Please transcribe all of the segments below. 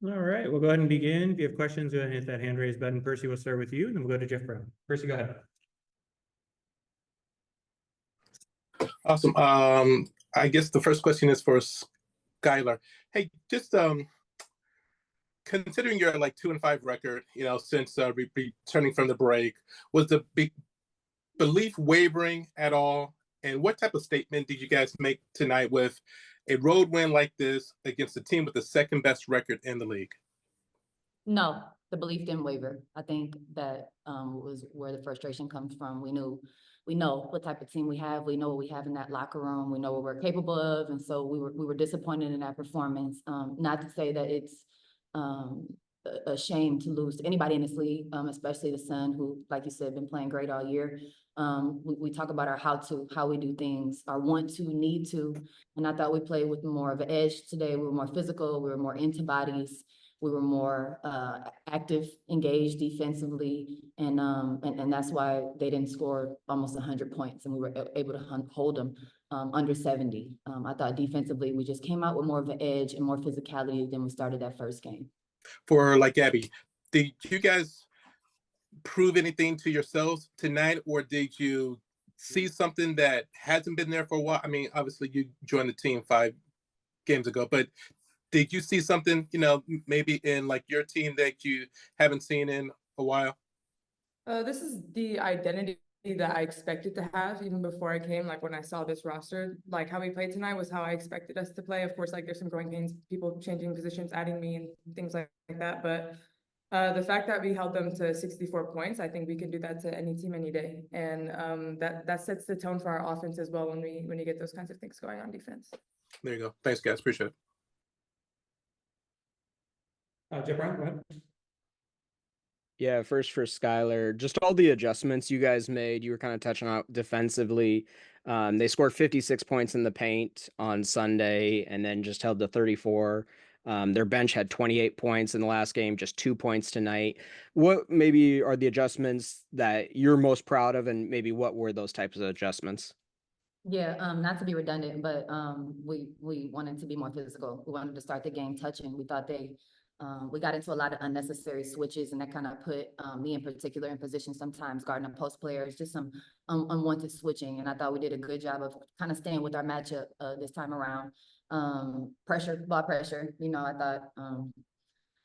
All right, we'll go ahead and begin. If you have questions, go ahead and hit that hand raise button. Percy, we'll start with you, and then we'll go to Jeff Brown. Percy, go ahead. Awesome. I guess the first question is for Skylar. Hey, just considering your 2-5 record, since returning from the break, was the big belief wavering at all? And what type of statement did you guys make tonight with a road win like this against a team with the second best record in the league? No, the belief didn't waver. I think that was where the frustration comes from. We know what type of team we have. We know what we have in that locker room. We know what we're capable of, and so we were disappointed in that performance. Not to say that it's a shame to lose to anybody in this league, especially the Sun, who, like you said, been playing great all year. We talk about our how we do things, our want to, need to, and I thought we played with more of an edge today. We were more physical. We were more into bodies. We were more active, engaged defensively, and that's why they didn't score almost 100 points, and we were able to hold them under 70. I thought defensively we just came out with more of an edge and more physicality than we started that first game. For Gabby, did you guys prove anything to yourselves tonight, or did you see something that hasn't been there for a while? I mean, obviously you joined the team 5 games ago, but did you see something, maybe in your team that you haven't seen in a while? This is the identity that I expected to have even before I came. When I saw this roster, how we played tonight was how I expected us to play. Of course, there's some growing pains, people changing positions, adding me and things like that. But the fact that we held them to 64 points, I think we can do that to any team any day. And that sets the tone for our offense as well when you get those kinds of things going on defense. There you go. Thanks, guys. Appreciate it. Jeff Brown, go ahead. Yeah, first for Skylar, just all the adjustments you guys made, you were kind of touching on defensively. They scored 56 points in the paint on Sunday and then just held to 34. Their bench had 28 points in the last game, just 2 points tonight. What maybe are the adjustments that you're most proud of, and maybe what were those types of adjustments? Yeah, not to be redundant, but we wanted to be more physical. We wanted to start the game touching. We thought we got into a lot of unnecessary switches, and that kind of put me in particular in position sometimes guarding up post players, just some unwanted switching. And I thought we did a good job of kind of staying with our matchup this time around. Ball pressure. I thought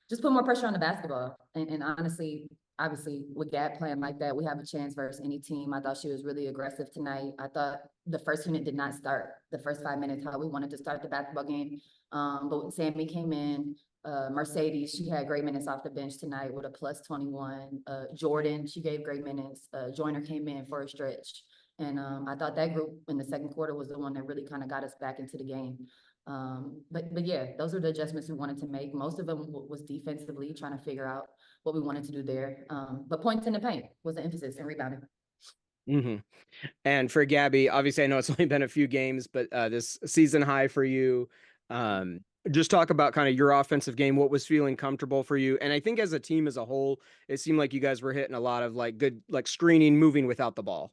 just put more pressure on the basketball. And honestly, obviously, with Gab playing like that, we have a chance versus any team. I thought she was really aggressive tonight. I thought the first unit did not start the first 5 minutes how we wanted to start the basketball game. But when Sammy came in, Mercedes, she had great minutes off the bench tonight with a plus 21. Jordan, she gave great minutes. Joyner came in for a stretch. And I thought that group in the second quarter was the one that really kind of got us back into the game. But yeah, those are the adjustments we wanted to make. Most of them was defensively, trying to figure out what we wanted to do there. But points in the paint was the emphasis, and rebounding. Mm-hmm. And for Gabby, obviously I know it's only been a few games, but this season high for you. Just talk about kind of your offensive game, what was feeling comfortable for you. And I think as a team as a whole, it seemed like you guys were hitting a lot of good screening, moving without the ball.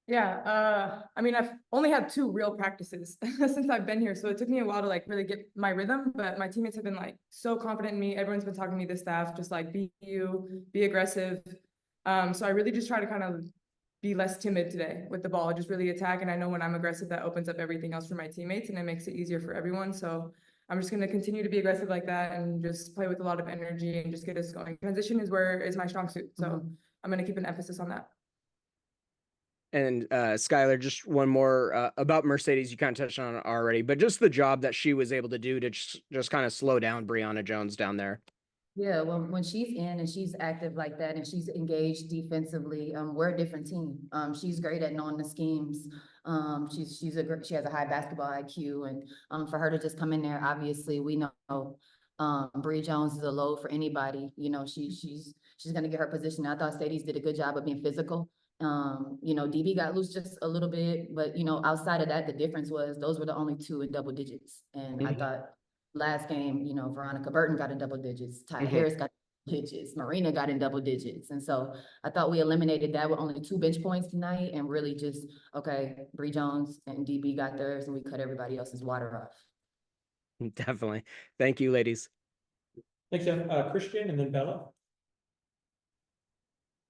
Yeah, I mean, I've only had 2 real practices since I've been here, so it took me a while to really get my rhythm, but my teammates have been so confident in me. Everyone's been talking to me, the staff, just be you, be aggressive. So I really just try to kind of be less timid today with the ball, just really attack. And I know when I'm aggressive, that opens up everything else for my teammates and it makes it easier for everyone. So I'm just going to continue to be aggressive like that and just play with a lot of energy and just get us going. Transition is my strong suit. So I'm going to keep an emphasis on that. And Skylar, just one more about Mercedes. You kind of touched on it already, but just the job that she was able to do to just kind of slow down Brianna Jones down there. Yeah, well, when she's in and she's active like that and she's engaged defensively, we're a different team. She's great at knowing the schemes. She has a high basketball IQ, and for her to just come in there, obviously we know Bree Jones is a load for anybody. She's gonna get her position. I thought Sadie's did a good job of being physical. DB got loose just a little bit, but outside of that, the difference was those were the only 2 in double digits, and I thought. Last game, Veronica Burton got in double digits. Ty Harris got digits. Marina got in double digits. And so I thought we eliminated that with only 2 bench points tonight and really just, okay, Bree Jones and DB got theirs and we cut everybody else's water off. Definitely. Thank you, ladies. Thanks, Jeff. Christian and then Bella.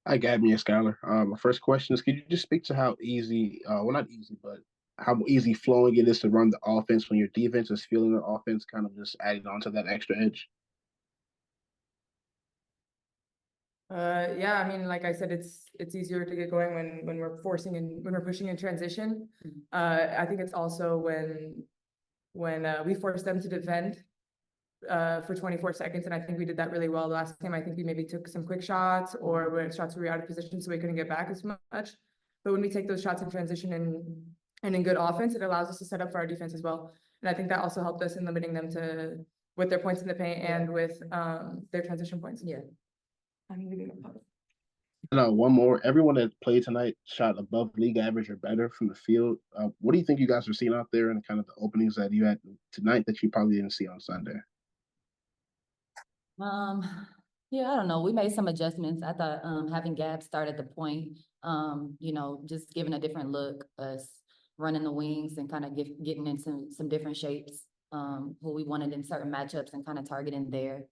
Hi, Gabby and Skylar. My first question is, could you just speak to how easy, well, not easy, but how easy flowing it is to run the offense when your defense is feeling the offense, kind of just adding on to that extra edge? Yeah, I mean, like I said, it's easier to get going when we're forcing and when we're pushing in transition. I think it's also when we force them to defend for 24 seconds, and I think we did that really well the last time. I think we maybe took some quick shots, or when shots were out of position, so we couldn't get back as much. But when we take those shots in transition and in good offense, it allows us to set up for our defense as well. And I think that also helped us in limiting them to with their points in the paint and with their transition points. Yeah. I'm leaving a puddle. And one more. Everyone that played tonight shot above league average or better from the field. What do you think you guys are seeing out there, and kind of the openings that you had tonight that you probably didn't see on Sunday? Yeah, I don't know. We made some adjustments. I thought, having Gab start at the point, you know, just giving a different look, us running the wings and kind of getting in some different shapes, who we wanted in certain matchups and kind of targeting there.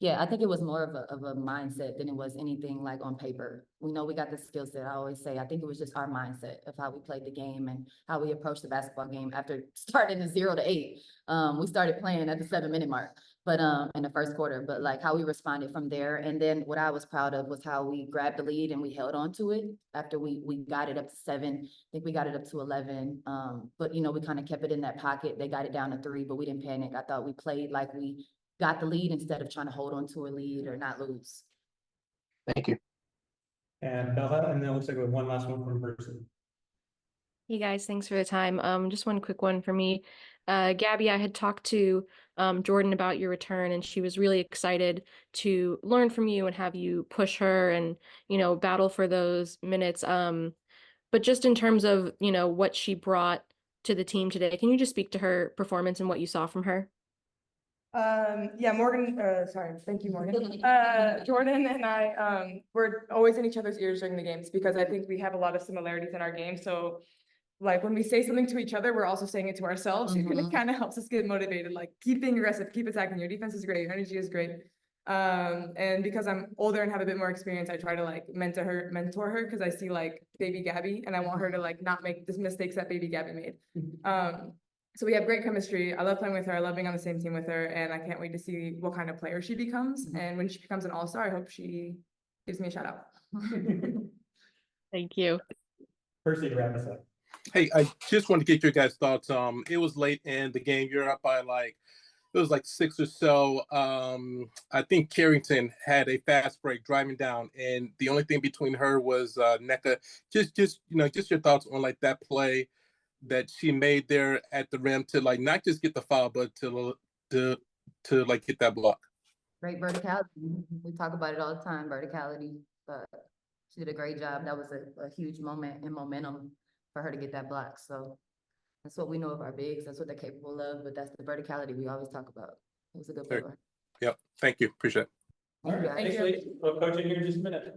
Yeah, I think it was more of a mindset than it was anything like on paper. We know we got the skill set. I always say, I think it was just our mindset of how we played the game and how we approached the basketball game after starting the 0-8. We started playing at the 7-minute mark, but in the first quarter, but like how we responded from there. And then what I was proud of was how we grabbed the lead and we held on to it after we got it up to 7. I think we got it up to 11. But you know, we kind of kept it in that pocket. They got it down to 3, but we didn't panic. I thought we played like we got the lead instead of trying to hold on to a lead or not lose. Thank you. And Bella, and then it looks like we have one last one from person. Hey guys, thanks for the time. Just one quick one for me. Gabby, I had talked to Jordan about your return, and she was really excited to learn from you and have you push her and, you know, battle for those minutes. But just in terms of, you know, what she brought to the team today, can you just speak to her performance and what you saw from her? Yeah, Morgan, sorry, thank you, Morgan. Jordan and I, we're always in each other's ears during the games because I think we have a lot of similarities in our game. So like when we say something to each other, we're also saying it to ourselves. And it kind of helps us get motivated, like keep being aggressive, keep attacking. Your defense is great, your energy is great. And because I'm older and have a bit more experience, I try to like mentor her because I see like baby Gabby and I want her to like not make the mistakes that baby Gabby made. So we have great chemistry. I love playing with her. I love being on the same team with her. And I can't wait to see what kind of player she becomes. And when she becomes an all-star, I hope she gives me a shout out. Thank you. Percy, to wrap us up. Hey, I just want to get your guys' thoughts. It was late in the game. You're up by it was like 6 or so. I think Carrington had a fast break driving down, and the only thing between her was NECA. Just your thoughts on like that play that she made there at the rim to like not just get the foul, but to like get that block. Great verticality. We talk about it all the time, verticality, but she did a great job. That was a huge moment and momentum for her to get that block. So that's what we know of our bigs. That's what they're capable of, but that's the verticality we always talk about. It was a good play. Yep. Thank you. Appreciate it. All right. Thank Thanks, you. ladies. We'll coach in here in just a minute.